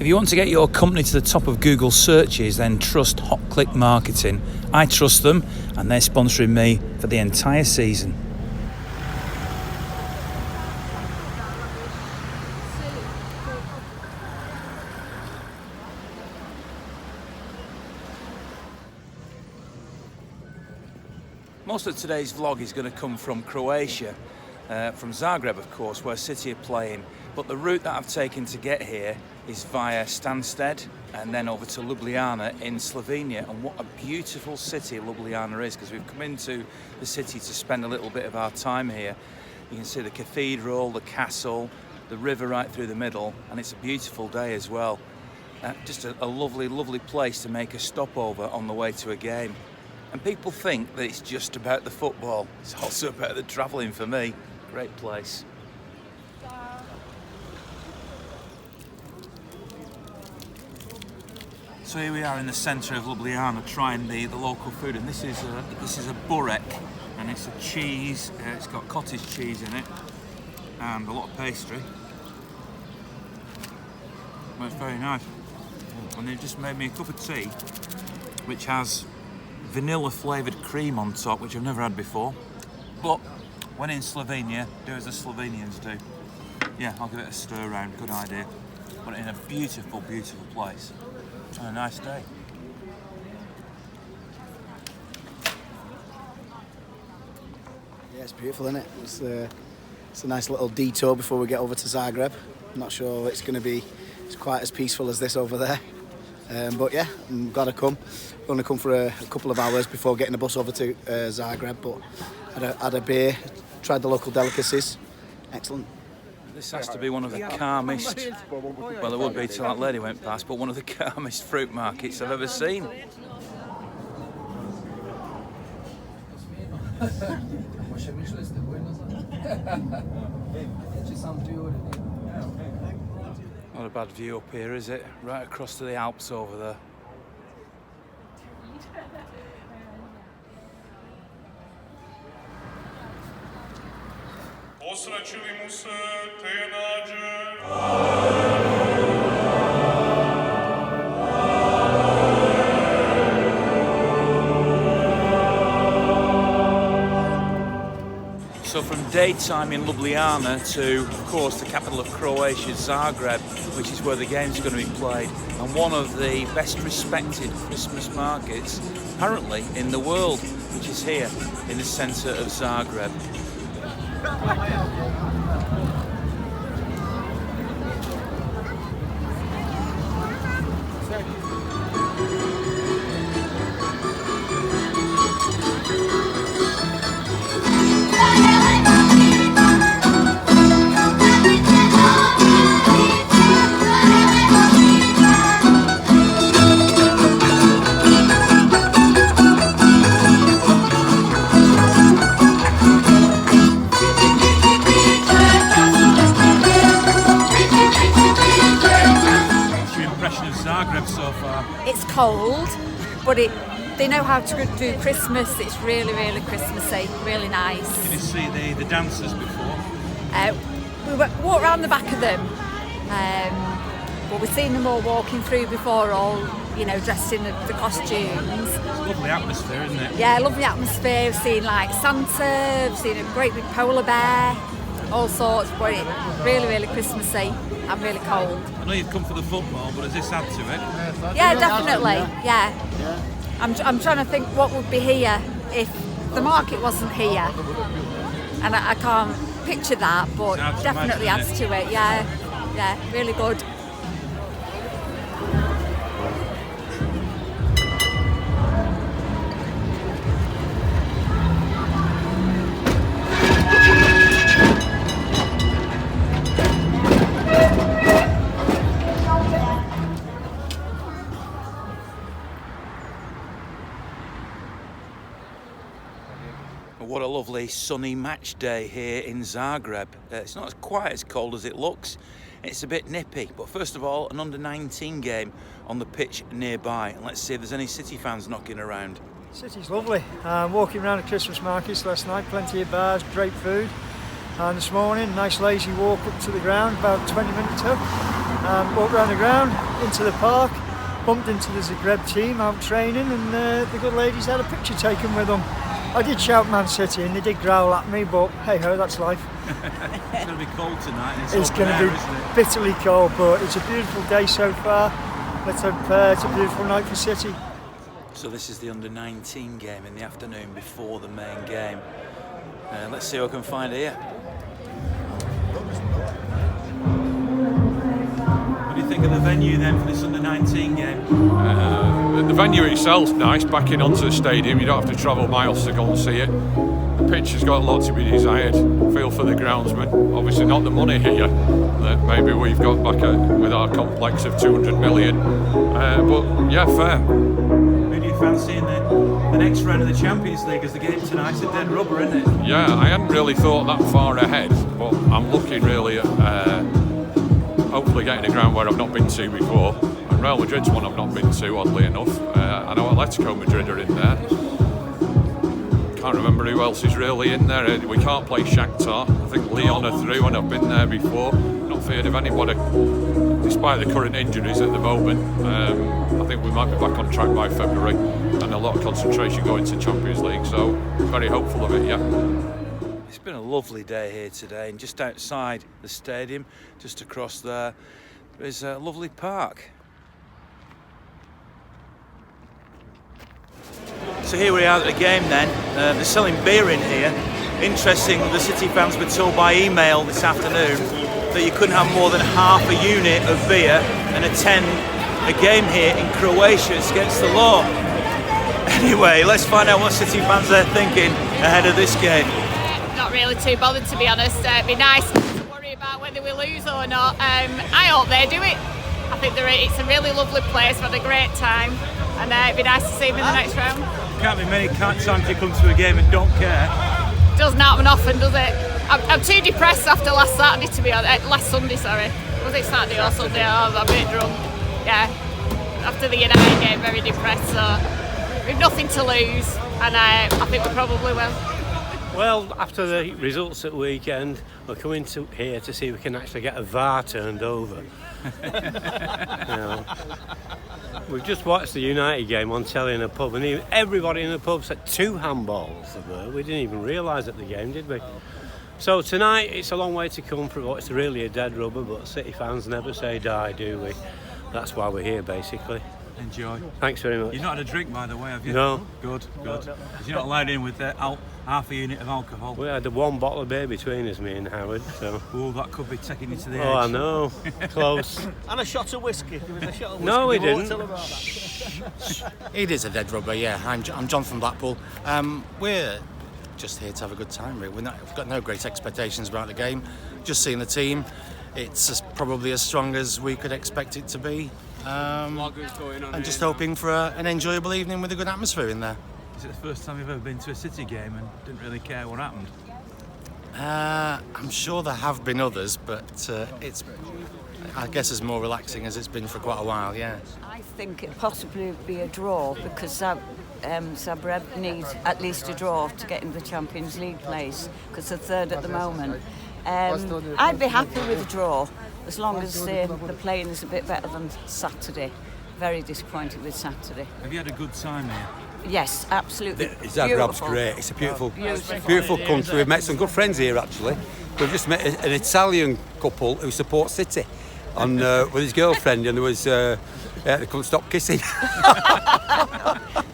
If you want to get your company to the top of Google searches, then trust Hotclickmarketing. I trust them, and they're sponsoring me for the entire season. Most of today's vlog is going to come from Croatia, from Zagreb, of course, where City are playing. But the route that I've taken to get here is via Stansted and then over to Ljubliana in Slovenia. And what a beautiful city Ljubliana is, because we've come into the city to spend a little bit of our time here. You can see the cathedral, the castle, the river right through the middle, and it's a beautiful day as well. Just a lovely, lovely place to make a stopover on the way to a game. And people think that it's just about the football. It's also about the travelling for me. Great place. So here we are in the centre of Ljubljana trying the local food, and this is a burek, and it's a cheese. It's got cottage cheese in it and a lot of pastry. Well, it's very nice. And they've just made me a cup of tea, which has vanilla flavoured cream on top, which I've never had before. But when in Slovenia, do as the Slovenians do. Yeah, I'll give it a stir around. Good idea. But in a beautiful, beautiful place. And a nice day. Yeah, it's beautiful, isn't it? It's a nice little detour before we get over to Zagreb. I'm not sure it's going to be quite as peaceful as this over there. But yeah, I'm glad I come. I'm going to come for a couple of hours before getting a bus over to Zagreb. But had a beer, tried the local delicacies. Excellent. This has to be one of the calmest, well, it would be till that lady went past, but one of the calmest fruit markets I've ever seen. Not a bad view up here, is it? Right across to the Alps over there. So from daytime in Ljubljana to, of course, the capital of Croatia, Zagreb, which is where the games are going to be played, and one of the best respected Christmas markets, apparently, in the world, which is here in the centre of Zagreb. It's cold, but they know how to do Christmas. It's really, really Christmassy, really nice. Did you see the dancers before? We walked around the back of them, but we've seen them all walking through before, all dressed in the costumes. It's a lovely atmosphere, isn't it? Yeah, lovely atmosphere. We've seen like Santa, we've seen a great big polar bear, all sorts, but it's really, really Christmassy and really cold. I know you've come for the football, but does this add to it? Yeah, definitely. Yeah. I'm trying to think what would be here if the market wasn't here, and I can't picture that, but definitely adds to it. Yeah, really good. What a lovely sunny match day here in Zagreb. It's not quite as cold as it looks. It's a bit nippy, but first of all, an under-19 game on the pitch nearby. And let's see if there's any City fans knocking around. City's lovely. Walking around the Christmas markets last night, plenty of bars, great food. And this morning, nice lazy walk up to the ground, about 20 minutes up. Walked around the ground, into the park, bumped into the Zagreb team out training, and the good ladies had a picture taken with them. I did shout Man City and they did growl at me, but hey ho, that's life. It's going to be cold tonight. It's going to be bitterly cold, but it's a beautiful day so far. Let's hope it's a beautiful night for City. So this is the under-19 game in the afternoon before the main game. Let's see what I can find here. What do you think of the venue then for this under-19 game? The venue itself's nice, backing onto the stadium. You don't have to travel miles to go and see it. The pitch has got a lot to be desired. Feel for the groundsman. Obviously not the money here that maybe we've got back with our complex of 200 million. But yeah, fair. Who do you fancy in the next round of the Champions League, as the game tonight's a dead rubber, isn't it? Yeah, I hadn't really thought that far ahead, but I'm looking really at hopefully getting a ground where I've not been to before. And Real Madrid's one I've not been to, oddly enough. I know Atletico Madrid are in there. Can't remember who else is really in there. We can't play Shakhtar. I think Lyon are through, and I've been there before. Not feared of anybody, despite the current injuries at the moment. I think we might be back on track by February, and a lot of concentration going to Champions League. So very hopeful of it. Yeah. It's been a lovely day here today, and just outside the stadium, just across there, is a lovely park. So here we are at the game then. They're selling beer in here. Interesting, the City fans were told by email this afternoon that you couldn't have more than half a unit of beer and attend a game here in Croatia. It's against the law. Anyway, let's find out what City fans are thinking ahead of this game. Not really too bothered, to be honest. It'd be nice to worry about whether we lose or not. I hope they do it. I think it's a really lovely place. We've had a great time, and it'd be nice to see them in the next round. Can't be many times you come to a game and don't care. Doesn't happen often, does it? I'm too depressed after last Saturday, to be honest. Last Sunday, sorry. Was it Saturday or Sunday? I'm a bit drunk. Yeah. After the United game, very depressed. So we've nothing to lose, and I think we probably will. Well, after the results at the weekend, we're coming to here to see if we can actually get a VAR turned over. We've just watched the United game on telly in a pub, and everybody in the pub said 2 handballs. We didn't even realise at the game, did we? So tonight, it's a long way to come for what's really a dead rubber, but City fans never say die, do we? That's why we're here, basically. Enjoy. Thanks very much. You've not had a drink, by the way, have you? No. Good. Because you're not allowed in with half a unit of alcohol. We had 1 bottle of beer between us, me and Howard. So. Oh, that could be taking you to the edge. Oh, I know. Close. And a shot of whiskey. There was a shot of whiskey. No, we didn't. Tell about that. It is a dead rubber, yeah. I'm John from Blackpool. We're just here to have a good time, really. We've got no great expectations about the game. Just seeing the team. It's probably as strong as we could expect it to be. And just hoping for an enjoyable evening with a good atmosphere in there. Is it the first time you've ever been to a City game and didn't really care what happened? I'm sure there have been others, but it's, I guess, as more relaxing as it's been for quite a while, yeah. I think it possibly be a draw, because Zagreb need at least a draw to get in the Champions League place, because they're third at the moment. I'd be happy with a draw, as long as the playing is a bit better than Saturday. Very disappointed with Saturday. Have you had a good time here? Yes, absolutely. Zagreb's great. It's a beautiful country. We've met some good friends here, actually. We've just met an Italian couple who support City, and with his girlfriend, and there was they couldn't stop kissing.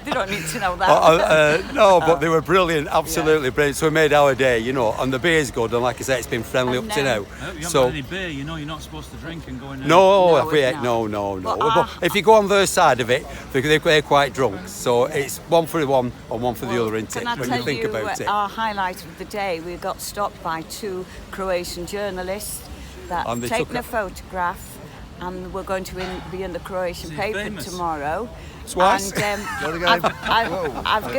They don't need to know that. No, but they were brilliant, absolutely brilliant. So we made our day, and the beer's good, and like I say, it's been friendly up to now. You haven't had any beer, you're not supposed to drink and go in there. No. But if you go on their side of it, they're quite drunk. So it's one for one and one for the other, isn't it? When you think about it. Our highlight of the day, we got stopped by 2 Croatian journalists that have taken a photograph, and we're going to be in the Croatian paper tomorrow. Twice. And I've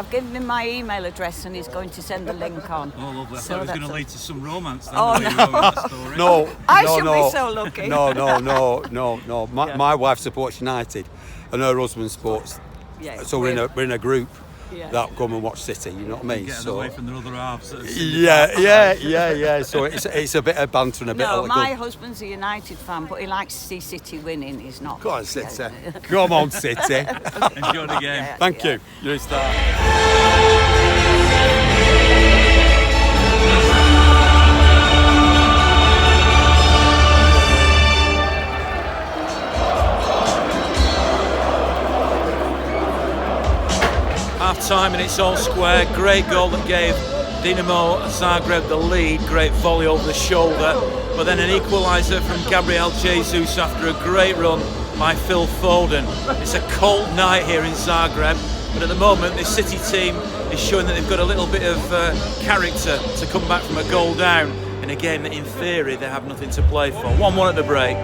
given him my email address, and he's going to send the link on. Oh, lovely. I thought it was going to lead to some romance. Then, No. I should be so lucky. No. My wife supports United, and her husband supports. Yeah, so we're in a group. that come and watch City. You know what I mean? Getting away from the other halves. Yeah. So it's a bit of banter and a bit No, of my husband's a United fan, but he likes to see City winning. He's not. Go on, City. Come on, City. Enjoy the game. Thank you. You're a star. Half time and it's all square. Great goal that gave Dinamo Zagreb the lead. Great volley over the shoulder, but then an equaliser from Gabriel Jesus after a great run by Phil Foden. It's a cold night here in Zagreb, but at the moment this City team is showing that they've got a little bit of character to come back from a goal down in a game that in theory they have nothing to play for. 1-1 at the break.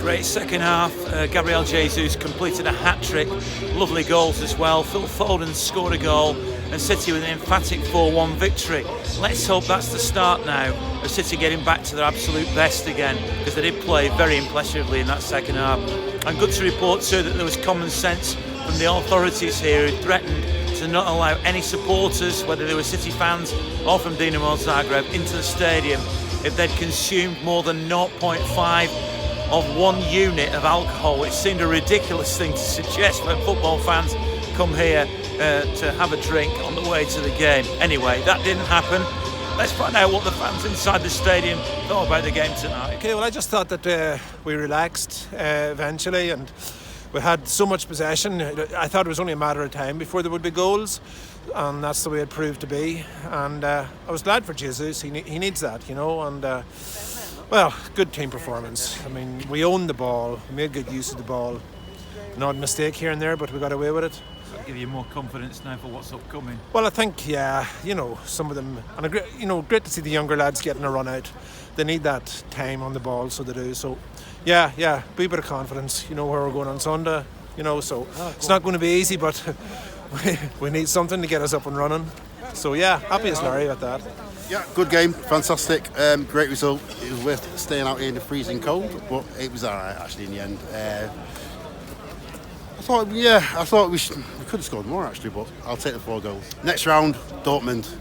Great second half. Gabriel Jesus completed a hat-trick. Lovely goals as well. Phil Foden scored a goal and City with an emphatic 4-1 victory. Let's hope that's the start now of City getting back to their absolute best again, because they did play very impressively in that second half. And good to report too that there was common sense from the authorities here who threatened to not allow any supporters, whether they were City fans or from Dinamo Zagreb, into the stadium if they'd consumed more than 0.5 of 1 unit of alcohol, which seemed a ridiculous thing to suggest when football fans come here to have a drink on the way to the game. Anyway, that didn't happen. Let's find out what the fans inside the stadium thought about the game tonight. Okay, well, I just thought that we relaxed eventually, and we had so much possession. I thought it was only a matter of time before there would be goals, and that's the way it proved to be. And I was glad for Jesus. He needs that, you know, and well, good team performance. I mean, we owned the ball, we made good use of the ball. An odd mistake here and there, but we got away with it. Does that give you more confidence now for what's upcoming? Well, I think, yeah, you know, some of them, and great to see the younger lads getting a run out. They need that time on the ball, so they do. So, yeah, be a bit of confidence. You know where we're going on Sunday, you know, so it's not going to be easy, but we need something to get us up and running. So, yeah, happy as Larry at that. Yeah, good game, fantastic, great result. It was worth staying out here in the freezing cold, but it was alright actually in the end. I thought we could have scored more actually, but I'll take the 4 goals. Next round, Dortmund.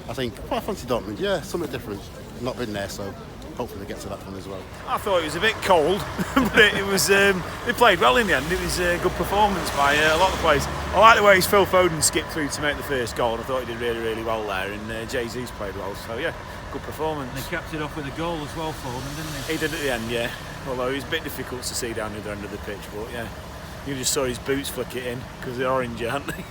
I think quite fancy Dortmund. Yeah, something different. Not been there, so hopefully they get to that one as well. I thought it was a bit cold, but it was. They played well in the end. It was a good performance by a lot of the players. I like the way Phil Foden skipped through to make the first goal. I thought he did really, really well there, and Jesus played well. So yeah, good performance. They capped it off with a goal as well, Foden, didn't he? He did at the end, yeah. Although it was a bit difficult to see down the other end of the pitch, but yeah. You just saw his boots flick it in because they're orange, aren't they?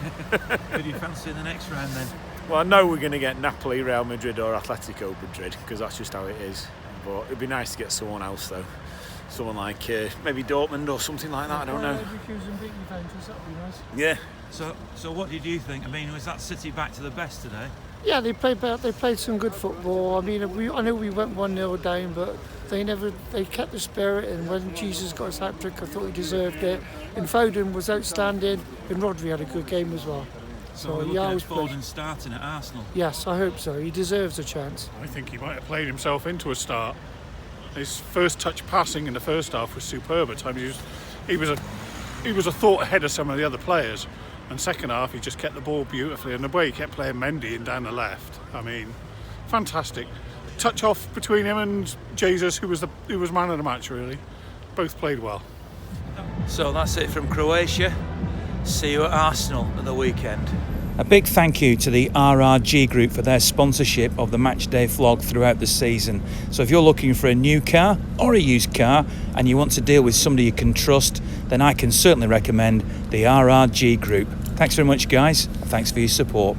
Who do you fancy in the next round then? Well, I know we're going to get Napoli, Real Madrid or Atletico Madrid because that's just how it is. But it'd be nice to get someone else though. Someone like maybe Dortmund or something like that, I don't know. Yeah. So what did you think? I mean, was that City back to the best today? Yeah, they played some good football. I mean, I know we went 1-0 down, but they kept the spirit, and when Jesus got his hat-trick, I thought he deserved it. And Foden was outstanding, and Rodri had a good game as well. So yeah, I was Foden starting at Arsenal. Yes, I hope so. He deserves a chance. I think he might have played himself into a start. His first touch passing in the first half was superb. At times he was a thought ahead of some of the other players. And second half, he just kept the ball beautifully, and the way he kept playing Mendy and down the left, I mean, fantastic. Touch off between him and Jesus, who was man of the match really. Both played well. So that's it from Croatia. See you at Arsenal at the weekend. A big thank you to the RRG Group for their sponsorship of the Matchday vlog throughout the season. So if you're looking for a new car or a used car and you want to deal with somebody you can trust, then I can certainly recommend the RRG Group. Thanks very much, guys. Thanks for your support.